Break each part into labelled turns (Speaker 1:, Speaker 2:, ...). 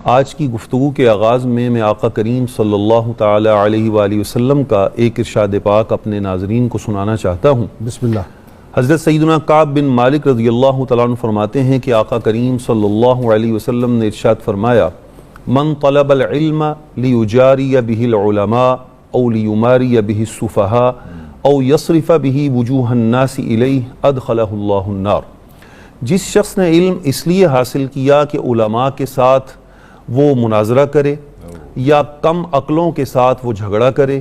Speaker 1: آج کی گفتگو کے آغاز میں آقا کریم صلی اللہ تعالی علیہ وآلہ وسلم کا ایک ارشاد پاک اپنے ناظرین کو سنانا چاہتا ہوں۔
Speaker 2: بسم اللہ۔
Speaker 1: حضرت سیدنا کعب بن مالک رضی اللہ تعالیٰ عنہ فرماتے ہیں کہ آقا کریم صلی اللہ علیہ وسلم نے ارشاد فرمایا، من طلب العلم لیجاری بہ العلماء او لیماری بہ السفہاء او یصرف بہ وجوہ الناس الیہ ادخلہ اللہ النار۔ جس شخص نے علم اس لیے حاصل کیا کہ علماء کے ساتھ وہ مناظرہ کرے یا کم عقلوں کے ساتھ وہ جھگڑا کرے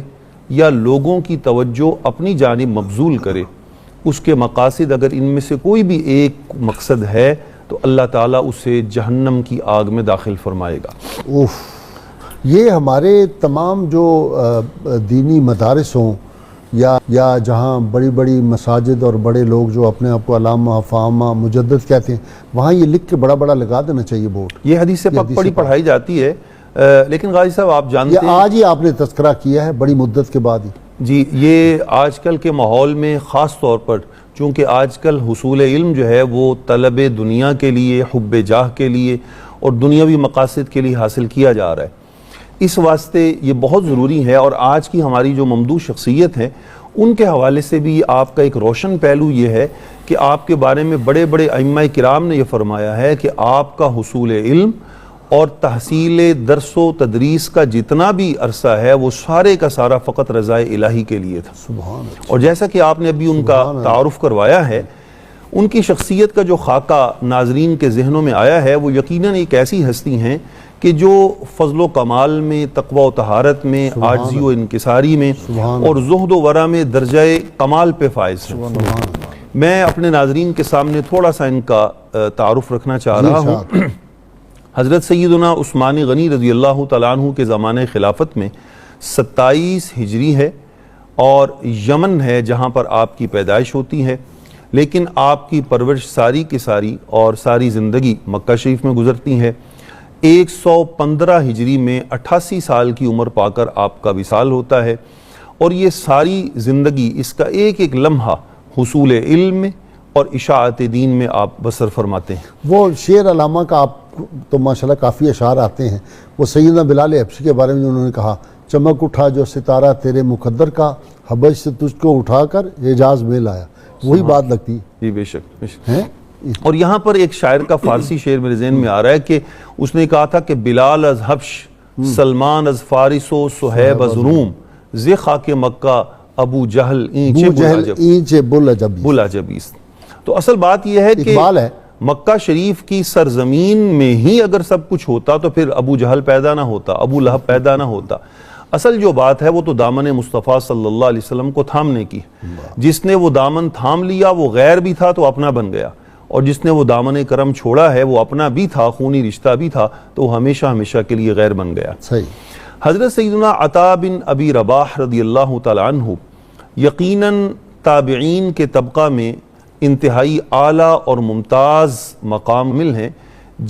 Speaker 1: یا لوگوں کی توجہ اپنی جانب مبذول کرے، اس کے مقاصد اگر ان میں سے کوئی بھی ایک مقصد ہے تو اللہ تعالیٰ اسے جہنم کی آگ میں داخل فرمائے گا۔
Speaker 2: یہ ہمارے تمام جو دینی مدارس ہوں یا جہاں بڑی بڑی مساجد اور بڑے لوگ جو اپنے آپ کو علامہ فامہ مجدد کہتے ہیں، وہاں یہ لکھ کے بڑا بڑا لگا دینا چاہیے بورڈ۔
Speaker 1: یہ حدیث پاک بڑی پڑھائی جاتی ہے، لیکن غازی صاحب آپ جانتے ہیں
Speaker 2: آج ہی آپ نے تذکرہ کیا ہے بڑی مدت کے بعد ہی۔
Speaker 1: جی، یہ آج کل کے ماحول میں خاص طور پر چونکہ آج کل حصول علم جو ہے وہ طلب دنیا کے لیے، حب جاہ کے لیے اور دنیاوی مقاصد کے لیے حاصل کیا جا رہا ہے، اس واسطے یہ بہت ضروری ہے۔ اور آج کی ہماری جو ممدوح شخصیت ہیں ان کے حوالے سے بھی آپ کا ایک روشن پہلو یہ ہے کہ آپ کے بارے میں بڑے بڑے ائمہ کرام نے یہ فرمایا ہے کہ آپ کا حصول علم اور تحصیل درس و تدریس کا جتنا بھی عرصہ ہے وہ سارے کا سارا فقط رضائے الہی کے لیے تھا۔
Speaker 2: سبحان اللہ۔
Speaker 1: اور جیسا کہ آپ نے ابھی ان کا تعارف کروایا ہے، ان کی شخصیت کا جو خاکہ ناظرین کے ذہنوں میں آیا ہے وہ یقیناً ایک ایسی ہستی ہیں کہ جو فضل و کمال میں، تقوی و طہارت میں، عاجزی و انکساری میں اور زہد و ورع میں درجہ کمال پہ فائز ہیں۔ میں اپنے ناظرین کے سامنے تھوڑا سا ان کا تعارف رکھنا چاہ رہا ہوں۔ حضرت سیدنا عثمان غنی رضی اللہ تعالیٰ عنہ کے زمانہ خلافت میں 27 ہجری ہے اور یمن ہے جہاں پر آپ کی پیدائش ہوتی ہے، لیکن آپ کی پرورش ساری کی ساری اور ساری زندگی مکہ شریف میں گزرتی ہے۔ 115 ہجری میں 88 سال کی عمر پا کر آپ کا وصال ہوتا ہے، اور یہ ساری زندگی، اس کا ایک ایک لمحہ حصول علم میں اور اشاعت دین میں آپ بسر فرماتے ہیں۔
Speaker 2: وہ شعر علامہ کا آپ تو ماشاءاللہ کافی اشعار آتے ہیں، وہ سیدنا بلال حبشی کے بارے میں جو انہوں نے کہا، چمک اٹھا جو ستارہ تیرے مقدر کا، حبش سے تجھ کو اٹھا کر حجاز میں لایا، وہی بات لگتی ہے۔
Speaker 1: جی بے شک، بے شک۔ اور یہاں پر ایک شاعر کا فارسی شعر میرے ذہن میں آ رہا ہے کہ اس نے کہا تھا کہ بلال از حبش، سلمان از فارس و صہیب از روم، ز خاک مکہ ابو جہل اینچے بل عجبیست۔ تو اصل بات یہ ہے کہ مکہ شریف کی سرزمین میں ہی اگر سب کچھ ہوتا تو پھر ابو جہل پیدا نہ ہوتا، ابو لہب پیدا نہ ہوتا۔ اصل جو بات ہے وہ تو دامن مصطفیٰ صلی اللہ علیہ وسلم کو تھامنے کی، جس نے وہ دامن تھام لیا وہ غیر بھی تھا تو اپنا بن گیا، اور جس نے وہ دامن کرم چھوڑا ہے وہ اپنا بھی تھا، خونی رشتہ بھی تھا، تو وہ ہمیشہ ہمیشہ کے لیے غیر بن گیا۔ حضرت سیدنا عطا بن ابی رباح رضی اللہ تعالیٰ عنہ یقیناً تابعین کے طبقہ میں انتہائی اعلیٰ اور ممتاز مقام مل ہیں،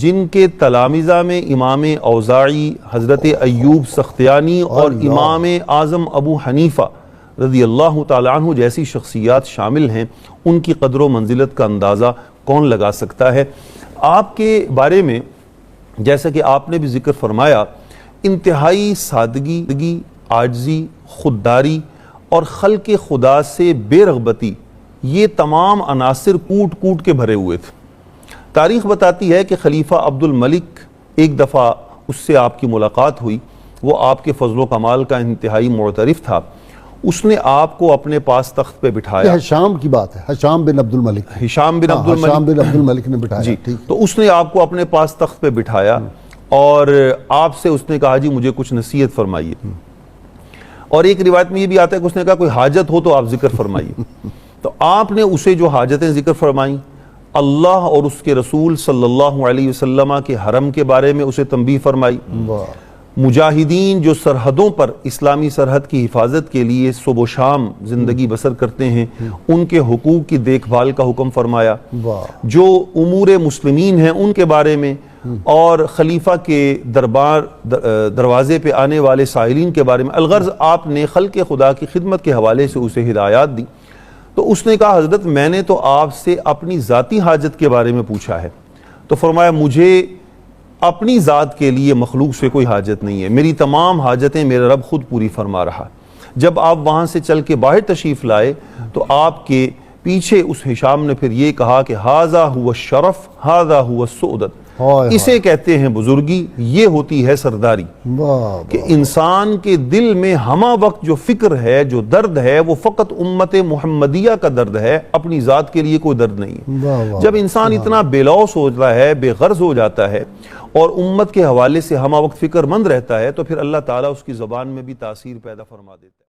Speaker 1: جن کے تلامذہ میں امام اوزاعی، حضرت ایوب سختیانی اور امام اعظم ابو حنیفہ رضی اللہ تعالیٰ عنہ جیسی شخصیات شامل ہیں۔ ان کی قدر و منزلت کا اندازہ کون لگا سکتا ہے؟ آپ کے بارے میں جیسا کہ آپ نے بھی ذکر فرمایا، انتہائی سادگی، عاجزی، خودداری اور خلق خدا سے بے رغبتی، یہ تمام عناصر کوٹ کوٹ کے بھرے ہوئے تھے۔ تاریخ بتاتی ہے کہ خلیفہ عبد الملک ایک دفعہ اس سے آپ کی ملاقات ہوئی، وہ آپ کے فضل و کمال کا انتہائی معترف تھا، اس نے آپ کو اپنے پاس تخت پہ بٹھایا۔
Speaker 2: ہشام کی بات ہے، ہشام بن عبد الملک،
Speaker 1: ہشام بن عبد
Speaker 2: الملک نے بٹھایا۔
Speaker 1: جی، تو اس نے آپ کو اپنے پاس تخت پہ بٹھایا اور آپ سے اس نے کہا جی مجھے کچھ نصیحت فرمائیے، اور ایک روایت میں یہ بھی آتا ہے کہ اس نے کہا کوئی حاجت ہو تو آپ ذکر فرمائیے۔ تو آپ نے اسے جو حاجتیں ذکر فرمائیں، اللہ اور اس کے رسول صلی اللہ علیہ وسلم کے حرم کے بارے میں اسے تنبیہ فرمائی، مجاہدین جو سرحدوں پر اسلامی سرحد کی حفاظت کے لیے صبح و شام زندگی بسر کرتے ہیں ان کے حقوق کی دیکھ بھال کا حکم فرمایا، جو امور مسلمین ہیں ان کے بارے میں، اور خلیفہ کے دروازے پہ آنے والے سائلین کے بارے میں، الغرض آپ نے خلق خدا کی خدمت کے حوالے سے اسے ہدایات دی۔ تو اس نے کہا حضرت میں نے تو آپ سے اپنی ذاتی حاجت کے بارے میں پوچھا ہے، تو فرمایا مجھے اپنی ذات کے لیے مخلوق سے کوئی حاجت نہیں ہے، میری تمام حاجتیں میرا رب خود پوری فرما رہا۔ جب آپ وہاں سے چل کے باہر تشریف لائے تو آپ کے پیچھے اس ہشام نے پھر یہ کہا کہ ھذا ھو الشرف ھذا ھو السعدت، اسے کہتے ہیں بزرگی، یہ ہوتی ہے سرداری۔ کہ انسان کے دل میں ہمہ وقت جو فکر ہے، جو درد ہے، وہ فقط امت محمدیہ کا درد ہے، اپنی ذات کے لیے کوئی درد نہیں۔ جب انسان اتنا بے لوث ہوتا ہے، بے غرض ہو جاتا ہے اور امت کے حوالے سے ہمہ وقت فکر مند رہتا ہے تو پھر اللہ تعالیٰ اس کی زبان میں بھی تاثیر پیدا فرما دیتا ہے۔